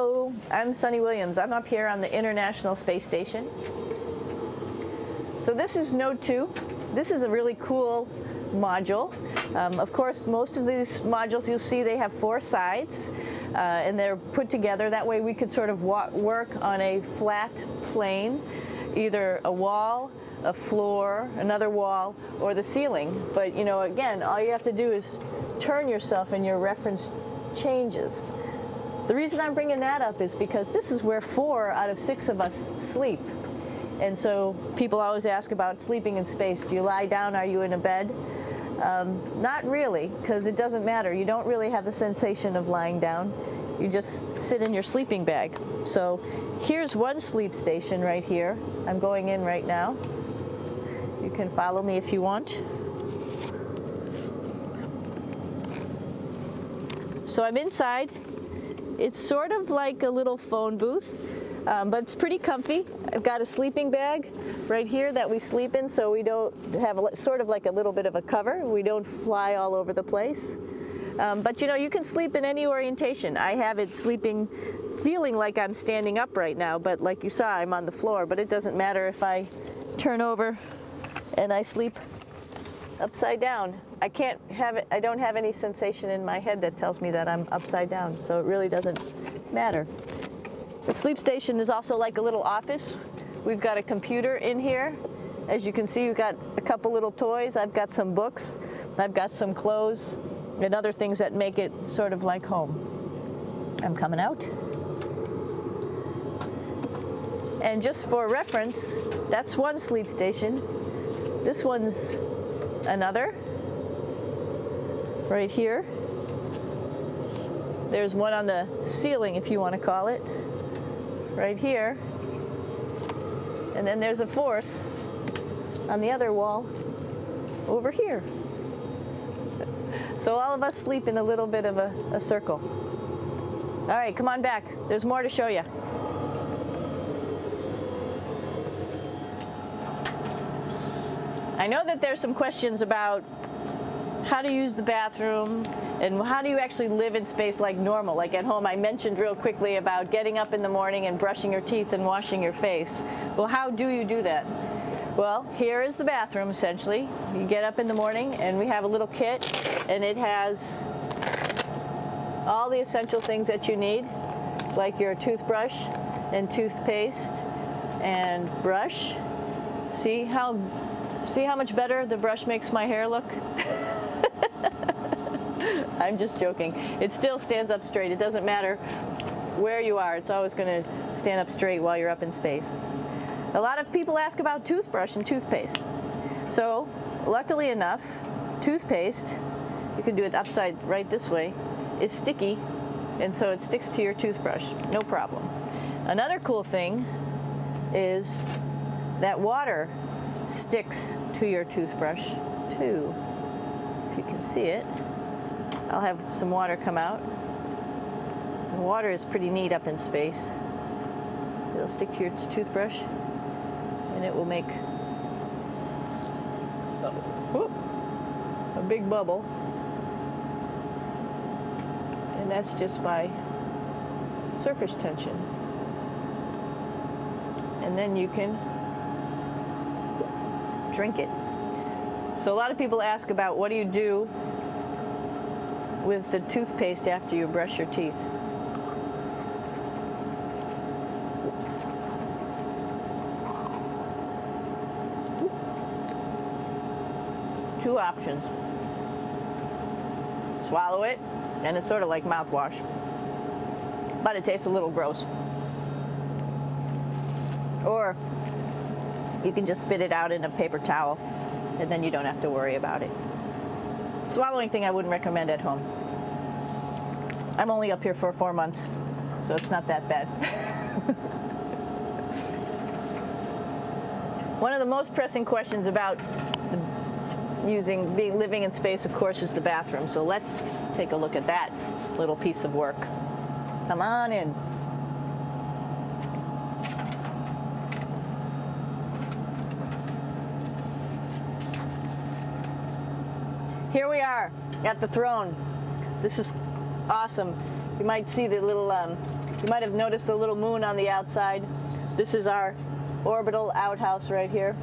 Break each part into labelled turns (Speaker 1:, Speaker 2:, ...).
Speaker 1: Hello, I'm Sunita Williams. I'm up here on the International Space Station. So this is Node 2. This is a really cool module. Of course, most of these modules you'll see they have 4 sides and they're put together. That way we could sort of work on a flat plane, either a wall, a floor, another wall, or the ceiling. But you know, again, all you have to do is turn yourself and your reference changes. The reason I'm bringing that up is because this is where 4 out of 6 of us sleep. And so people always ask about sleeping in space. Do you lie down? Are you in a bed? Not really, because it doesn't matter. You don't really have the sensation of lying down. You just sit in your sleeping bag. So here's one sleep station right here. I'm going in right now. You can follow me if you want. So I'm inside. It's sort of like a little phone booth, but it's pretty comfy. I've got a sleeping bag right here that we sleep in, so we don't have sort of like a little bit of a cover. We don't fly all over the place. But you know, you can sleep in any orientation. I have it sleeping, feeling like I'm standing up right now, but like you saw, I'm on the floor. But it doesn't matter if I turn over and I sleep upside down. I can't have it, I don't have any sensation in my head that tells me that I'm upside down, so it really doesn't matter. The sleep station is also like a little office. We've got a computer in here. As you can see, we've got a couple little toys. I've got some books. I've got some clothes and other things that make it sort of like home. I'm coming out. And just for reference, that's one sleep station. This one's another. Right here. There's one on the ceiling, if you want to call it. Right here. And then there's a 4th on the other wall over here. So all of us sleep in a little bit of a circle. All right, come on back. There's more to show you. I know that there's some questions about how to use the bathroom and how do you actually live in space like normal, like at home. I mentioned real quickly about getting up in the morning and brushing your teeth and washing your face. Well, how do you do that? Well, here is the bathroom essentially. You get up in the morning and we have a little kit and it has all the essential things that you need, like your toothbrush and toothpaste and brush. See how much better the brush makes my hair look? I'm just joking. It still stands up straight. It doesn't matter where you are. It's always going to stand up straight while you're up in space. A lot of people ask about toothbrush and toothpaste. So, luckily enough, toothpaste, you can do it upside right this way, is sticky, and so it sticks to your toothbrush. No problem. Another cool thing is that water sticks to your toothbrush too. If you can see it, I'll have some water come out. The water is pretty neat up in space. It'll stick to your toothbrush and it will make a big bubble. And that's just by surface tension. And then you can drink it. So a lot of people ask about what do you do with the toothpaste after you brush your teeth. Two options. Swallow it, and it's sort of like mouthwash, but it tastes a little gross. Or you can just spit it out in a paper towel, and then you don't have to worry about it. Swallowing thing I wouldn't recommend at home. I'm only up here for 4 months, so it's not that bad. One of the most pressing questions about living in space, of course, is the bathroom. So let's take a look at that little piece of work. Come on in. Here we are at the throne. This is awesome. You might see the little, you might have noticed the little moon on the outside. This is our orbital outhouse right here.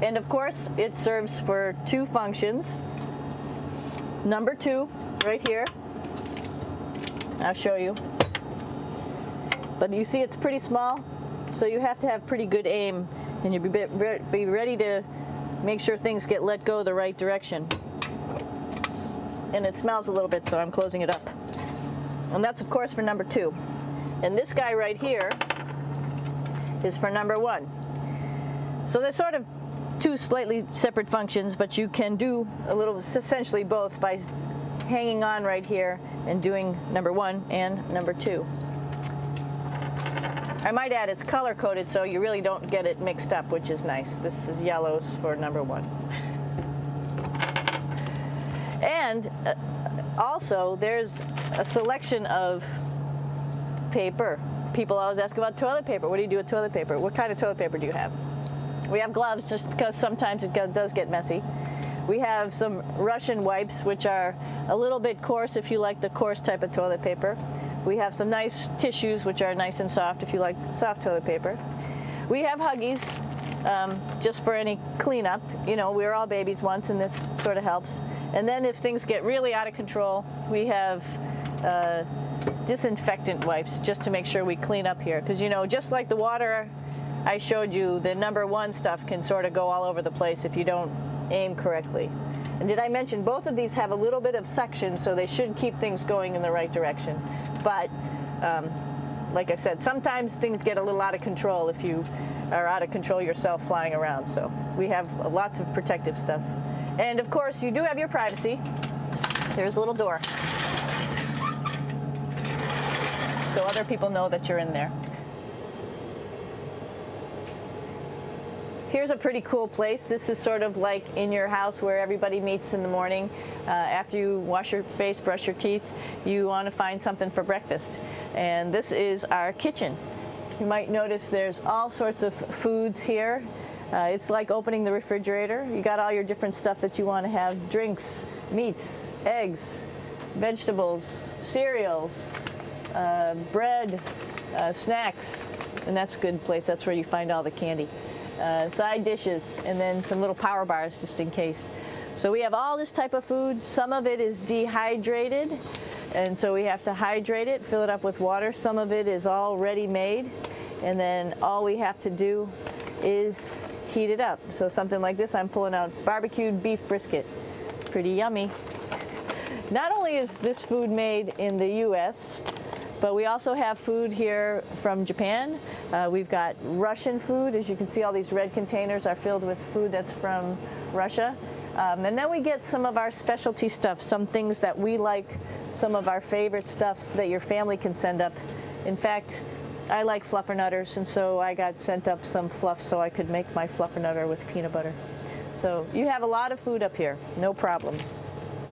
Speaker 1: And of course, it serves for two functions. Number 2, right here. I'll show you. But you see it's pretty small, so you have to have pretty good aim, and you'll be ready to make sure things get let go the right direction. And it smells a little bit, so I'm closing it up. And that's of course for number 2. And this guy right here is for number 1. So they're sort of two slightly separate functions, but you can do a little, essentially both, by hanging on right here and doing number 1 and number 2. I might add it's color coded so you really don't get it mixed up, which is nice. This is yellows for number 1. And also there's a selection of paper. People always ask about toilet paper. What do you do with toilet paper? What kind of toilet paper do you have? We have gloves just because sometimes it does get messy. We have some Russian wipes, which are a little bit coarse if you like the coarse type of toilet paper. We have some nice tissues, which are nice and soft if you like soft toilet paper. We have Huggies, just for any cleanup. You know, we were all babies once, and this sort of helps. And then if things get really out of control, we have disinfectant wipes, just to make sure we clean up here. Because, you know, just like the water I showed you, the number 1 stuff can sort of go all over the place if you don't aim correctly. And did I mention both of these have a little bit of suction, so they should keep things going in the right direction. But like I said, sometimes things get a little out of control if you are out of control yourself flying around. So we have lots of protective stuff. And of course, you do have your privacy. There's a little door, so other people know that you're in there. Here's a pretty cool place. This is sort of like in your house where everybody meets in the morning. After you wash your face, brush your teeth, you want to find something for breakfast. And this is our kitchen. You might notice there's all sorts of foods here. It's like opening the refrigerator. You got all your different stuff that you want to have: drinks, meats, eggs, vegetables, cereals, bread, snacks. And that's a good place. That's where you find all the candy. Side dishes, and then some little power bars just in case. So we have all this type of food. Some of it is dehydrated, and so we have to hydrate it, fill it up with water. Some of it is already made, and then all we have to do is heat it up. So something like this, I'm pulling out barbecued beef brisket. Pretty yummy. Not only is this food made in the US, but we also have food here from Japan. We've got Russian food. As you can see, all these red containers are filled with food that's from Russia. And then we get some of our specialty stuff, some things that we like, some of our favorite stuff that your family can send up. In fact, I like fluffernutters, and so I got sent up some fluff so I could make my fluffernutter with peanut butter. So you have a lot of food up here, no problems.